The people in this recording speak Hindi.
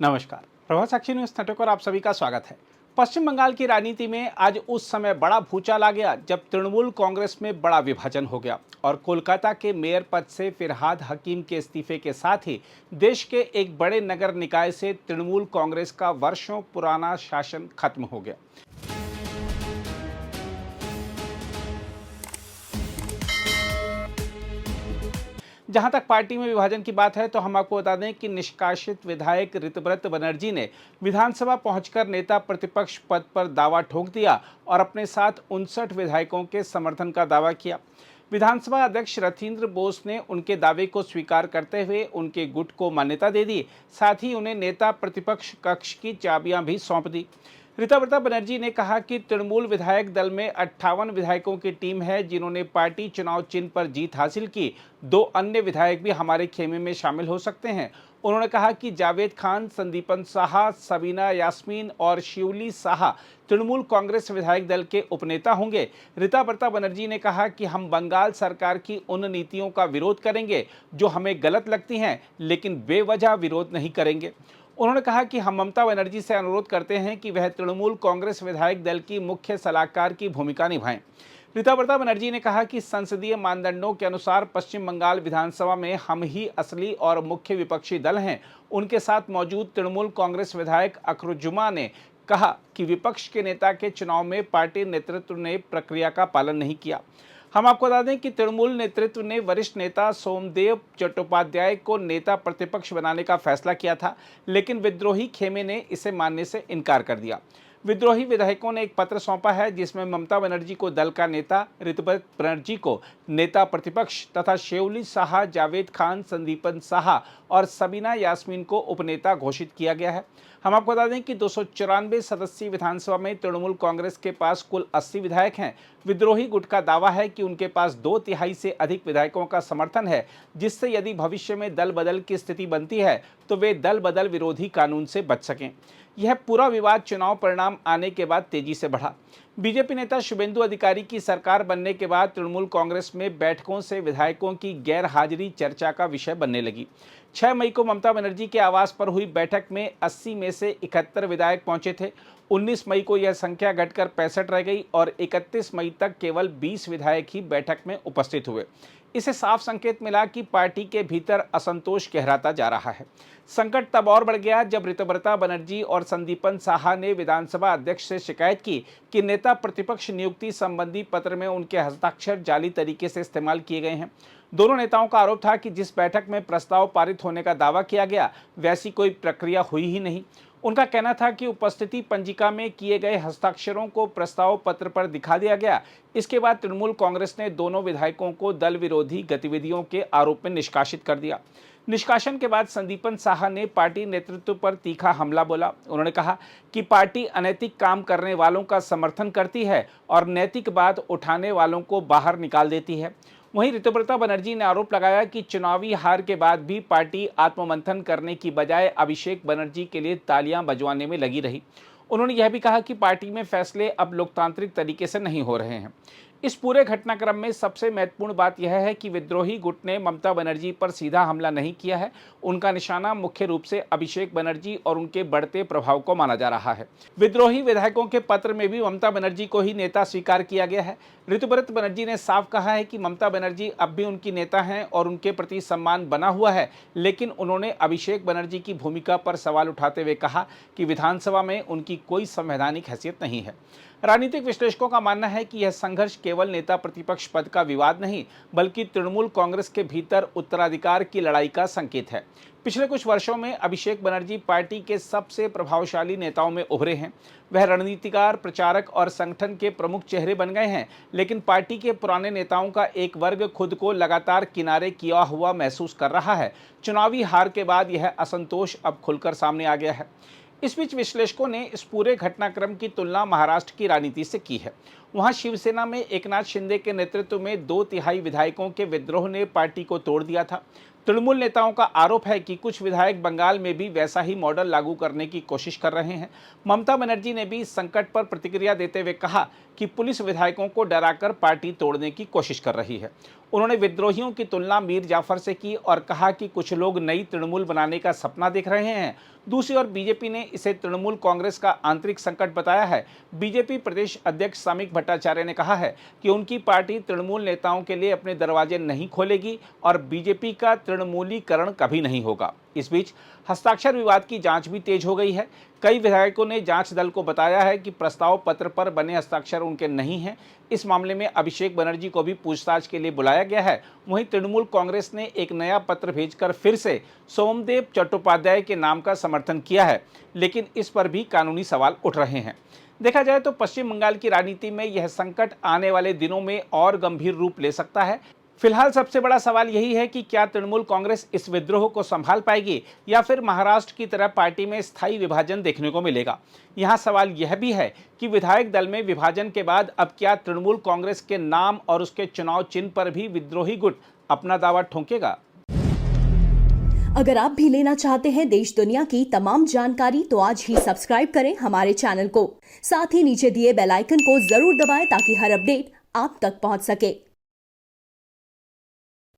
नमस्कार। प्रभात साक्षी न्यूज नेटवर्क पर आप सभी का स्वागत है। पश्चिम बंगाल की राजनीति में आज उस समय बड़ा भूचाल आ गया जब तृणमूल कांग्रेस में बड़ा विभाजन हो गया और कोलकाता के मेयर पद से फिरहाद हकीम के इस्तीफे के साथ ही देश के एक बड़े नगर निकाय से तृणमूल कांग्रेस का वर्षों पुराना शासन खत्म हो गया। जहां तक पार्टी में विभाजन की बात है तो हम आपको बता दें कि निष्कासित विधायक ऋतव्रत बनर्जी ने विधानसभा पहुंचकर नेता प्रतिपक्ष पद पर दावा ठोक दिया और अपने साथ 59 विधायकों के समर्थन का दावा किया। विधानसभा अध्यक्ष रथींद्र बोस ने उनके दावे को स्वीकार करते हुए उनके गुट को मान्यता दे दी, साथ ही उन्हें नेता प्रतिपक्ष कक्ष की चाबियां भी सौंप दी। ऋतव्रता बनर्जी ने कहा कि तृणमूल विधायक दल में 58 विधायकों की टीम है जिन्होंने पार्टी चुनाव चिन्ह पर जीत हासिल की। 2 अन्य विधायक भी हमारे खेमे में शामिल हो सकते हैं। उन्होंने कहा कि जावेद खान, संदीपन साहा, सबीना यास्मीन और शिवली साहा तृणमूल कांग्रेस विधायक दल के उपनेता होंगे। ऋतव्रता बनर्जी ने कहा कि हम बंगाल सरकार की उन नीतियों का विरोध करेंगे जो हमें गलत लगती हैं, लेकिन बेवजह विरोध नहीं करेंगे। उन्होंने कहा कि हम ममता बनर्जी से अनुरोध करते हैं कि वह तृणमूल कांग्रेस विधायक दल की मुख्य सलाहकार की भूमिका निभाएं। ऋतव्रता बनर्जी ने कहा कि संसदीय मानदंडों के अनुसार पश्चिम बंगाल विधानसभा में हम ही असली और मुख्य विपक्षी दल हैं। उनके साथ मौजूद तृणमूल कांग्रेस विधायक अखरुजुमा ने कहा कि विपक्ष के नेता के चुनाव में पार्टी नेतृत्व ने प्रक्रिया का पालन नहीं किया। हम आपको बता दें कि तृणमूल नेतृत्व ने वरिष्ठ नेता सोमदेव चट्टोपाध्याय को नेता प्रतिपक्ष बनाने का फैसला किया था, लेकिन विद्रोही खेमे ने इसे मानने से इनकार कर दिया। विद्रोही विधायकों ने एक पत्र सौंपा है जिसमें ममता बनर्जी को दल का नेता, ऋतव्रत बनर्जी को नेता प्रतिपक्ष तथा शिवली साहा, जावेद खान, संदीपन साहा और सबीना यास्मीन को उपनेता घोषित किया गया है। हम आपको बता दें कि 294 सदस्यीय विधानसभा में तृणमूल कांग्रेस के पास कुल 80 विधायक हैं। विद्रोही गुट का दावा है कि उनके पास 2/3 से अधिक विधायकों का समर्थन है, जिससे यदि भविष्य में दल बदल की स्थिति बनती है तो वे दल बदल विरोधी कानून से बच सकें। यह पूरा विवाद चुनाव परिणाम आने के बाद तेजी से बढ़ा। बीजेपी नेता शुभेंदु अधिकारी की सरकार बनने के बाद तृणमूल कांग्रेस में बैठकों से विधायकों की गैर हाजिरी चर्चा का विषय बनने लगी। 6 मई को ममता बनर्जी के आवास पर हुई बैठक में 80 में से 71 विधायक पहुंचे थे। 19 मई को यह संख्या घटकर 65 रह गई और 31 मई तक केवल 20 विधायक ही बैठक में उपस्थित हुए। इसे साफ संकेत मिला कि पार्टी के भीतर असंतोष गहराता जा रहा है। संकट तब और बढ़ गया जब ऋतव्रता बनर्जी और संदीपन साहा ने विधानसभा अध्यक्ष से शिकायत की कि नेता प्रतिपक्ष नियुक्ति संबंधी पत्र में उनके हस्ताक्षर जाली तरीके से इस्तेमाल किए गए हैं। दोनों नेताओं का आरोप था कि जिस बैठक में प्रस्ताव पारित होने का दावा किया गया वैसी कोई प्रक्रिया हुई ही नहीं। उनका कहना था कि उपस्थिति पंजिका में किए गए हस्ताक्षरों को प्रस्ताव पत्र पर दिखा दिया गया। इसके बाद तृणमूल कांग्रेस ने दोनों विधायकों को दल विरोधी गतिविधियों के आरोप में निष्कासित कर दिया। निष्कासन के बाद संदीपन साहा ने पार्टी नेतृत्व पर तीखा हमला बोला। उन्होंने कहा कि पार्टी अनैतिक काम करने वालों का समर्थन करती है और नैतिक बात उठाने वालों को बाहर निकाल देती है। वहीं ऋतव्रता बनर्जी ने आरोप लगाया कि चुनावी हार के बाद भी पार्टी आत्ममंथन करने की बजाय अभिषेक बनर्जी के लिए तालियां बजवाने में लगी रही। उन्होंने यह भी कहा कि पार्टी में फैसले अब लोकतांत्रिक तरीके से नहीं हो रहे हैं। इस पूरे घटनाक्रम में सबसे महत्वपूर्ण बात यह है कि विद्रोही गुट ने ममता बनर्जी पर सीधा हमला नहीं किया है। उनका निशाना मुख्य रूप से अभिषेक बनर्जी और उनके बढ़ते प्रभाव को माना जा रहा है। विद्रोही विधायकों के पत्र में भी ममता बनर्जी को ही नेता स्वीकार किया गया है। ऋतव्रत बनर्जी ने साफ कहा है कि ममता बनर्जी अब भी उनकी नेता हैं और उनके प्रति सम्मान बना हुआ है, लेकिन उन्होंने अभिषेक बनर्जी की भूमिका पर सवाल उठाते हुए कहा कि विधानसभा में उनकी कोई संवैधानिक हैसियत नहीं है। राजनीतिक विश्लेषकों का मानना है कि यह संघर्ष केवल नेता प्रतिपक्ष पद का विवाद नहीं, बल्कि तृणमूल कांग्रेस के भीतर उत्तराधिकार की लड़ाई का संकेत है। पिछले कुछ वर्षों में अभिषेक बनर्जी पार्टी के सबसे प्रभावशाली नेताओं में उभरे हैं। वह रणनीतिकार, प्रचारक और संगठन के प्रमुख चेहरे बन गए हैं, लेकिन पार्टी के पुराने नेताओं का एक वर्ग खुद को लगातार किनारे किया हुआ महसूस कर रहा है। चुनावी हार के बाद यह असंतोष अब खुलकर सामने आ गया है। इस बीच विश्लेषकों ने इस पूरे घटनाक्रम की तुलना महाराष्ट्र की राजनीति से की है। वहां शिवसेना में एकनाथ शिंदे के नेतृत्व में 2/3 विधायकों के विद्रोह ने पार्टी को तोड़ दिया था। तृणमूल नेताओं का आरोप है कि कुछ विधायक बंगाल में भी वैसा ही मॉडल लागू करने की कोशिश कर रहे हैं। ममता बनर्जी ने भी इस संकट पर प्रतिक्रिया देते हुए कहा कि पुलिस विधायकों को डराकर पार्टी तोड़ने की कोशिश कर रही है। उन्होंने विद्रोहियों की तुलना मीर जाफर से की और कहा कि कुछ लोग नई तृणमूल बनाने का सपना देख रहे हैं। दूसरी ओर बीजेपी ने इसे तृणमूल कांग्रेस का आंतरिक संकट बताया है। बीजेपी प्रदेश अध्यक्ष सामिक भट्टाचार्य ने कहा है कि उनकी पार्टी तृणमूल नेताओं के लिए अपने दरवाजे नहीं खोलेगी और बीजेपी का तृणमूलीकरण कभी नहीं होगा। इस बीच हस्ताक्षर विवाद की जांच भी तेज हो गई है। कई विधायकों ने जांच दल को बताया है कि प्रस्ताव पत्र पर बने हस्ताक्षर उनके नहीं हैं। इस मामले में अभिषेक बनर्जी को भी पूछताछ के लिए बुलाया गया है। वहीं तृणमूल कांग्रेस ने एक नया पत्र भेजकर फिर से सोमदेव चट्टोपाध्याय के नाम का समर्थन किया है, लेकिन इस पर भी कानूनी सवाल उठ रहे हैं। देखा जाए तो पश्चिम बंगाल की राजनीति में यह संकट आने वाले दिनों में और गंभीर रूप ले सकता है। फिलहाल सबसे बड़ा सवाल यही है कि क्या तृणमूल कांग्रेस इस विद्रोह को संभाल पाएगी या फिर महाराष्ट्र की तरह पार्टी में स्थायी विभाजन देखने को मिलेगा। यहाँ सवाल यह भी है कि विधायक दल में विभाजन के बाद अब क्या तृणमूल कांग्रेस के नाम और उसके चुनाव चिन्ह पर भी विद्रोही गुट अपना दावा ठोंकेगा। अगर आप भी लेना चाहते हैं देश दुनिया की तमाम जानकारी तो आज ही सब्सक्राइब करें हमारे चैनल को। साथ ही नीचे दिए बेल आइकन को जरूर दबाएं ताकि हर अपडेट आप तक पहुंच सके।